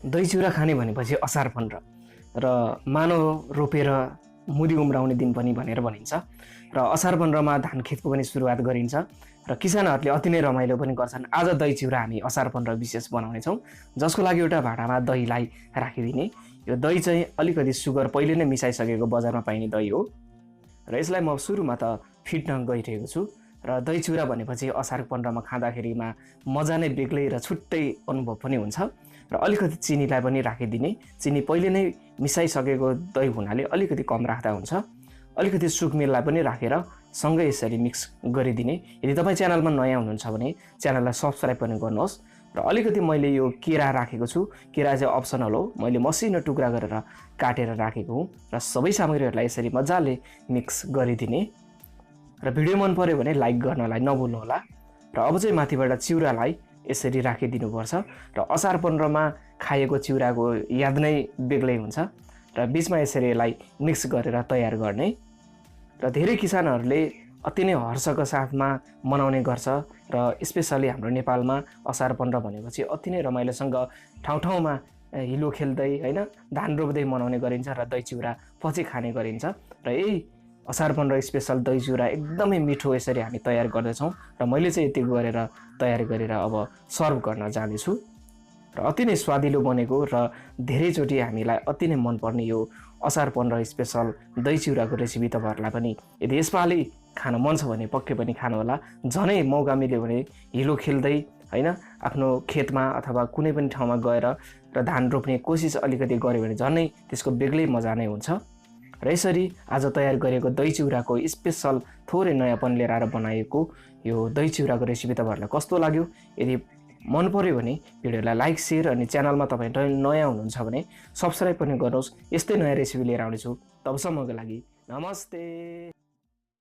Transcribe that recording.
दही चिउरा खाने भनेपछि असार 15 र मानो रोपेर मुदी उम्राउने दिन पनि भनेर भनिन्छ र असार 15 मा धान खेतको पनि सुरुवात गरिन्छ र किसानहरूले अति नै रमाइलो पनि गर्छन्। आज दही चिउरा हामी असार 15 विशेष बनाउने छौं, जसको लागि एउटा भाँडामा दहीलाई राखिदिने। यो दही चाहिँ अलिकति सुगर पहिले नै मिसाइसकेको बजारमा पाइने दही हो र यसलाई म सुरुमा त फिट्न गइरहेको छु। र दही चिउरा भनेपछि असार 15 मा खाँदाखेरिमा मजा नै बेग्लै र छुट्टै अनुभव पनि हुन्छ र अलिकति चिनीलाई पनि राखिदिने। चिनी पहिले नै मिसाइसकेको दही हुनाले अलिकति कम राख्दा हुन्छ। अलिकति सुकमेललाई पनि राखेर सँगै यसरी मिक्स गरिदिने। यदि तपाईँ च्यानलमा नयाँ हुनुहुन्छ भने च्यानललाई सब्स्क्राइब पनि गर्नुहोस्। र अलिकति मैले यो केरा राखेको छु। केरा चाहिँ अप्सनल हो, मैले मसिनो टुक्रा गरेर काटेर राखेको हुँ र सबै सामग्रीहरूलाई यसरी मजाले मिक्स गरिदिने। र भिडियो मन पर्यो भने लाइक गर्नलाई नभुल्नु होला। र अब चाहिँ माथिबाट चिउरालाई यसरी राखिदिनुपर्छ र असार 15 मा खाएको चिउराको याद नै बेग्लै हुन्छ र बीचमा यसरी यसलाई मिक्स गरेर तयार गर्ने। र धेरै किसानहरूले अति नै हर्षको साथमा मनाउने गर्छ र स्पेशली हाम्रो नेपालमा असार 15 भनेपछि अति नै रमाइलोसँग ठाउँ ठाउँमा हिलो खेल्दै हैन धान रोप्दै मनाउने गरिन्छ र दही चिउरा पछि खाने गरिन्छ। र यही असार 15 स्पेशल दही चिउरा एकदमै मिठो यसरी हामी तयार गर्दैछौँ र मैले चाहिँ यति गरेर तयार गरेर अब सर्भ गर्न जानेछु। र अति नै स्वादिलो बनेको र धेरैचोटि हामीलाई अति नै मनपर्ने यो असार 15 स्पेशल दही चिउराको रेसिपी तपाईँहरूलाई पनि यदि यसपालि खान मन छ भने पक्कै पनि खानुहोला। झनै मौका मिल्यो भने हिलो खेल्दै हैन आफ्नो खेतमा अथवा कुनै पनि ठाउँमा गएर र धान रोप्ने कोसिस अलिकति गर्यो भने झनै त्यसको बेग्लै मजा नै हुन्छ। र यसरी आज तयार गरेको दही चिउराको स्पेशल थोरै नयाँपन लिएर आएर बनाएको यो दही चिउराको रेसिपी तपाईँहरूलाई कस्तो लाग्यो? यदि मन पर्यो भने भिडियोलाई लाइक शेयर अनि च्यानलमा तपाईँ नयाँ हुनुहुन्छ भने सब्स्क्राइब पनि गर्नुहोस्। यस्तै नयाँ रेसिपी लिएर आउनेछु। तबसम्मको लागि नमस्ते।